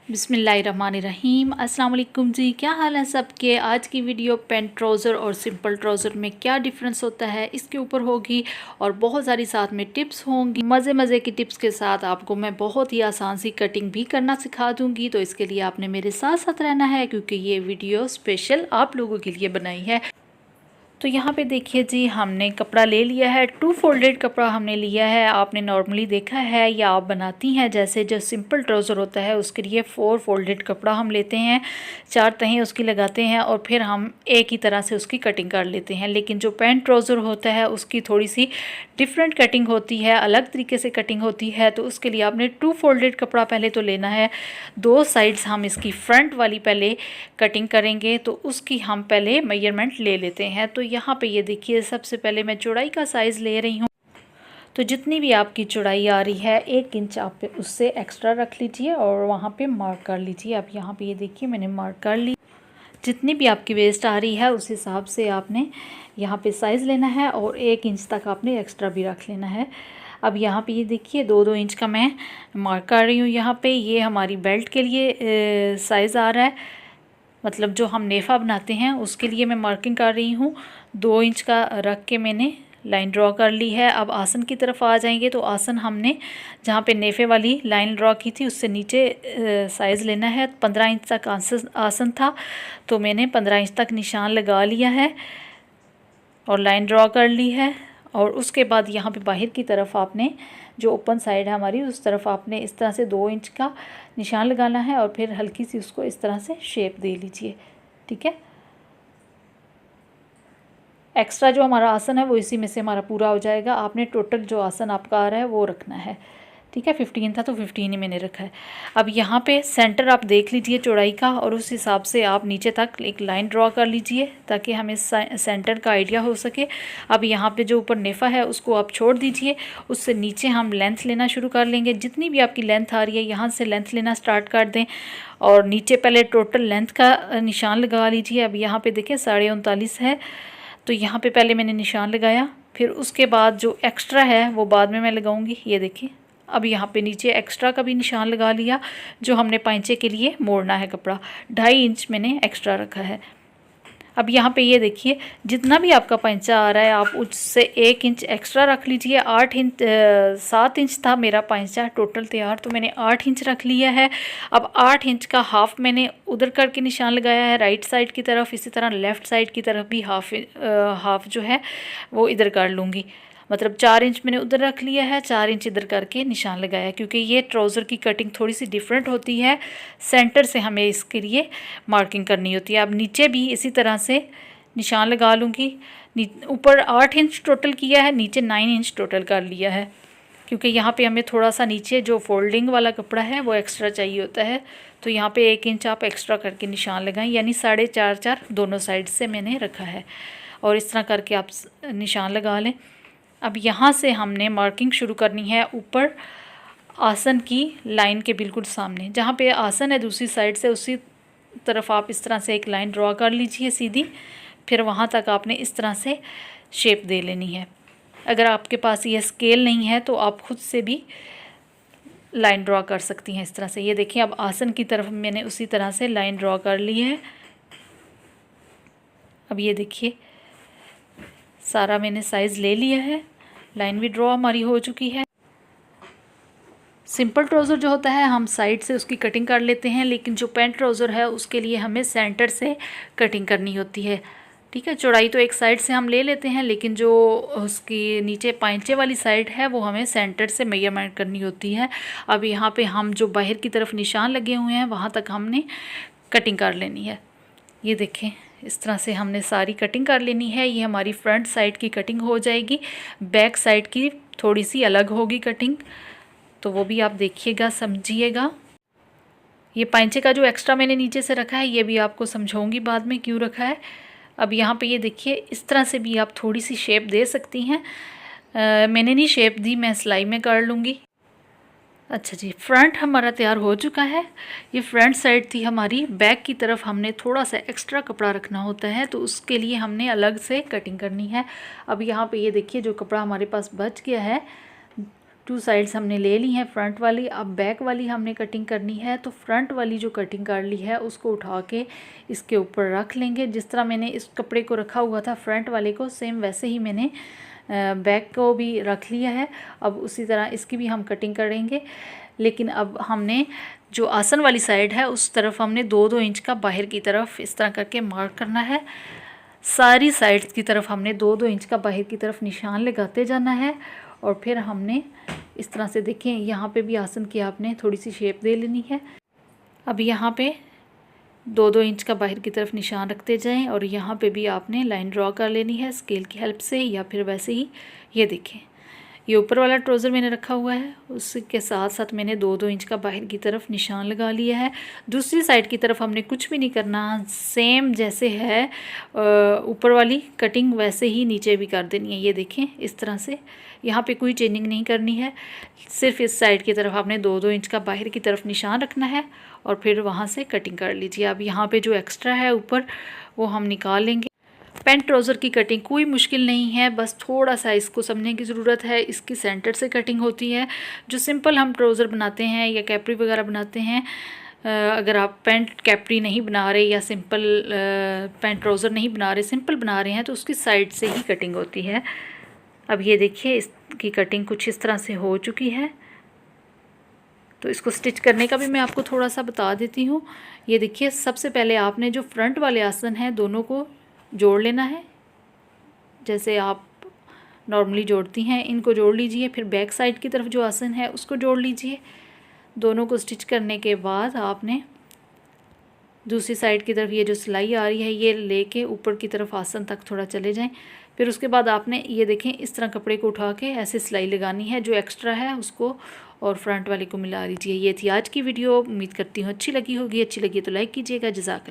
बिस्मिल्लाहिर्रहमानिर्रहीम। अस्सलाम वालेकुम जी, क्या हाल है सबके। आज की वीडियो पैंट ट्राउज़र और सिंपल ट्राउज़र में क्या डिफरेंस होता है इसके ऊपर होगी और बहुत सारी साथ में टिप्स होंगी। मज़े की टिप्स के साथ आपको मैं बहुत ही आसान सी कटिंग भी करना सिखा दूंगी। तो इसके लिए आपने मेरे साथ साथ रहना है क्योंकि ये वीडियो स्पेशल आप लोगों के लिए बनाई है। तो यहाँ पे देखिए जी, हमने कपड़ा ले लिया है, 2 फोल्डेड कपड़ा हमने लिया है। आपने नॉर्मली देखा है या आप बनाती हैं जैसे जो सिंपल ट्राउज़र होता है उसके लिए 4 फोल्डेड कपड़ा हम लेते हैं, 4 तहें उसकी लगाते हैं और फिर हम एक ही तरह से उसकी कटिंग कर लेते हैं। लेकिन जो पैंट ट्राउज़र होता है उसकी थोड़ी सी डिफरेंट कटिंग होती है, अलग तरीके से कटिंग होती है। तो उसके लिए आपने 2 फोल्डेड कपड़ा पहले तो लेना है। 2 साइड्स हम इसकी फ्रंट वाली पहले कटिंग करेंगे तो उसकी हम पहले मेजरमेंट ले लेते हैं। तो यहाँ पे ये देखिए, सबसे पहले मैं चौड़ाई का साइज़ ले रही हूँ। तो जितनी भी आपकी चौड़ाई आ रही है 1 इंच आप उससे एक्स्ट्रा रख लीजिए और वहाँ पे मार्क कर लीजिए। अब यहाँ पे ये देखिए मैंने मार्क कर ली। जितनी भी आपकी वेस्ट आ रही है उस हिसाब से आपने यहाँ पे साइज़ लेना है और 1 इंच तक आपने एक्स्ट्रा भी रख लेना है। अब यहाँ पे ये देखिए 2-2 इंच का मैं मार्क कर रही हूँ। यहाँ पे ये हमारी बेल्ट के लिए साइज़ आ रहा है, मतलब जो हम नेफ़ा बनाते हैं उसके लिए मैं मार्किंग कर रही हूँ। 2 इंच का रख के मैंने लाइन ड्रॉ कर ली है। अब आसन की तरफ आ जाएंगे तो आसन हमने जहाँ पे नेफ़े वाली लाइन ड्रॉ की थी उससे नीचे साइज़ लेना है। 15 इंच तक आसन था तो मैंने 15 इंच तक निशान लगा लिया है और लाइन ड्रॉ कर ली है। और उसके बाद यहाँ पे बाहर की तरफ आपने जो ओपन साइड है हमारी उस तरफ आपने इस तरह से 2 इंच का निशान लगाना है और फिर हल्की सी उसको इस तरह से शेप दे लीजिए। ठीक है, एक्स्ट्रा जो हमारा आसन है वो इसी में से हमारा पूरा हो जाएगा। आपने टोटल जो आसन आपका आ रहा है वो रखना है। ठीक है, 15 था तो 15 ही मैंने रखा है। अब यहाँ पे सेंटर आप देख लीजिए चौड़ाई का और उस हिसाब से आप नीचे तक एक लाइन ड्रॉ कर लीजिए ताकि हमें सेंटर का आइडिया हो सके। अब यहाँ पे जो ऊपर नेफ़ा है उसको आप छोड़ दीजिए, उससे नीचे हम लेंथ लेना शुरू कर लेंगे। जितनी भी आपकी लेंथ आ रही है यहाँ से लेंथ लेना स्टार्ट कर दें और नीचे पहले टोटल लेंथ का निशान लगा लीजिए। अब यहाँ पर देखिए 39.5 है तो यहाँ पे पहले मैंने निशान लगाया, फिर उसके बाद जो एक्स्ट्रा है वो बाद में मैं लगाऊंगी। ये देखिए, अब यहाँ पे नीचे एक्स्ट्रा का भी निशान लगा लिया जो हमने पाइंचे के लिए मोड़ना है कपड़ा। 2.5 इंच मैंने एक्स्ट्रा रखा है। अब यहाँ पे ये देखिए, जितना भी आपका पाइंचा आ रहा है आप उससे 1 इंच एक्स्ट्रा रख लीजिए। 7 इंच था मेरा पाइंचा टोटल तैयार तो मैंने 8 इंच रख लिया है। अब 8 इंच का हाफ मैंने उधर करके निशान लगाया है राइट साइड की तरफ। इसी तरह लेफ़्ट साइड की तरफ भी हाफ जो है वो इधर कर लूँगी। मतलब 4 इंच मैंने उधर रख लिया है, 4 इंच इधर करके निशान लगाया क्योंकि ये ट्राउज़र की कटिंग थोड़ी सी डिफरेंट होती है। सेंटर से हमें इसके लिए मार्किंग करनी होती है। अब नीचे भी इसी तरह से निशान लगा लूँगी। ऊपर 8 इंच टोटल किया है, नीचे 9 इंच टोटल कर लिया है क्योंकि यहाँ पे हमें थोड़ा सा नीचे जो फोल्डिंग वाला कपड़ा है वो एक्स्ट्रा चाहिए होता है। तो यहाँ पे 1 इंच आप एक्स्ट्रा करके निशान लगाएं, यानी 4.5 दोनों साइड से मैंने रखा है और इस तरह करके आप निशान लगा लें। अब यहाँ से हमने मार्किंग शुरू करनी है ऊपर आसन की लाइन के बिल्कुल सामने। जहाँ पे आसन है दूसरी साइड से उसी तरफ आप इस तरह से एक लाइन ड्रॉ कर लीजिए सीधी, फिर वहाँ तक आपने इस तरह से शेप दे लेनी है। अगर आपके पास ये स्केल नहीं है तो आप खुद से भी लाइन ड्रॉ कर सकती हैं इस तरह से। ये देखिए, अब आसन की तरफ मैंने उसी तरह से लाइन ड्रॉ कर ली है। अब ये देखिए सारा मैंने साइज़ ले लिया है, लाइन भी ड्रॉ हमारी हो चुकी है। सिंपल ट्राउज़र जो होता है हम साइड से उसकी कटिंग कर लेते हैं, लेकिन जो पैंट ट्राउज़र है उसके लिए हमें सेंटर से कटिंग करनी होती है। ठीक है, चौड़ाई तो एक साइड से हम ले लेते हैं लेकिन जो उसकी नीचे पाइंचे वाली साइड है वो हमें सेंटर से मेजरमेंट करनी होती है। अब यहाँ पे हम जो बाहर की तरफ निशान लगे हुए हैं वहाँ तक हमने कटिंग कर लेनी है। ये देखें, इस तरह से हमने सारी कटिंग कर लेनी है। ये हमारी फ्रंट साइड की कटिंग हो जाएगी। बैक साइड की थोड़ी सी अलग होगी कटिंग, तो वो भी आप देखिएगा, समझिएगा। ये पाइंचे का जो एक्स्ट्रा मैंने नीचे से रखा है ये भी आपको समझाऊंगी बाद में क्यों रखा है। अब यहाँ पे ये देखिए, इस तरह से भी आप थोड़ी सी शेप दे सकती हैं। मैंने नहीं शेप दी, मैं सिलाई में कर लूँगी। अच्छा जी, फ्रंट हमारा तैयार हो चुका है। ये फ्रंट साइड थी हमारी। बैक की तरफ हमने थोड़ा सा एक्स्ट्रा कपड़ा रखना होता है तो उसके लिए हमने अलग से कटिंग करनी है। अब यहाँ पे ये देखिए जो कपड़ा हमारे पास बच गया है 2 साइड्स हमने ले ली हैं फ्रंट वाली। अब बैक वाली हमने कटिंग करनी है, तो फ्रंट वाली जो कटिंग कर ली है उसको उठा के इसके ऊपर रख लेंगे। जिस तरह मैंने इस कपड़े को रखा हुआ था फ्रंट वाले को, सेम वैसे ही मैंने बैक को भी रख लिया है। अब उसी तरह इसकी भी हम कटिंग करेंगे, लेकिन अब हमने जो आसन वाली साइड है उस तरफ हमने 2-2 इंच का बाहर की तरफ इस तरह करके मार्क करना है। सारी साइड्स की तरफ हमने 2-2 इंच का बाहर की तरफ निशान लगाते जाना है। और फिर हमने इस तरह से देखें, यहाँ पे भी आसन की आपने थोड़ी सी शेप दे लेनी है। अब यहाँ पे 2-2 इंच का बाहर की तरफ निशान रखते जाएं और यहाँ पे भी आपने लाइन ड्रॉ कर लेनी है स्केल की हेल्प से, या फिर वैसे ही। ये देखें, ये ऊपर वाला ट्राउज़र मैंने रखा हुआ है, उसके साथ साथ मैंने 2-2 इंच का बाहर की तरफ निशान लगा लिया है। दूसरी साइड की तरफ हमने कुछ भी नहीं करना, सेम जैसे है ऊपर वाली कटिंग वैसे ही नीचे भी कर देनी है। ये देखें इस तरह से, यहाँ पे कोई चेंजिंग नहीं करनी है, सिर्फ इस साइड की तरफ आपने 2-2 इंच का बाहर की तरफ निशान रखना है और फिर वहाँ से कटिंग कर लीजिए। अब यहाँ पे जो एक्स्ट्रा है ऊपर वो हम निकाल लेंगे। पैंट ट्राउज़र की कटिंग कोई मुश्किल नहीं है, बस थोड़ा सा इसको समझने की ज़रूरत है। इसकी सेंटर से कटिंग होती है। जो सिंपल हम ट्राउज़र बनाते हैं या कैपरी वगैरह बनाते हैं, अगर आप पैंट कैपरी नहीं बना रहे या सिंपल पैंट ट्राउज़र नहीं बना रहे, सिंपल बना रहे हैं, तो उसकी साइड से ही कटिंग होती है। अब ये देखिए, इसकी कटिंग कुछ इस तरह से हो चुकी है। तो इसको स्टिच करने का भी मैं आपको थोड़ा सा बता देती हूँ। ये देखिए, सबसे पहले आपने जो फ्रंट वाले आसन हैं दोनों को जोड़ लेना है, जैसे आप नॉर्मली जोड़ती हैं, इनको जोड़ लीजिए। फिर बैक साइड की तरफ जो आसन है उसको जोड़ लीजिए। दोनों को स्टिच करने के बाद आपने दूसरी साइड की तरफ ये जो सिलाई आ रही है ये लेके ऊपर की तरफ आसन तक थोड़ा चले जाएं। फिर उसके बाद आपने ये देखें इस तरह कपड़े को उठा के ऐसे सिलाई लगानी है, जो एक्स्ट्रा है उसको और फ्रंट वाले को मिला लीजिए। ये थी आज की वीडियो, उम्मीद करती हूँ अच्छी लगी होगी। अच्छी लगी तो लाइक कीजिएगा। जज़ाकल्लाह।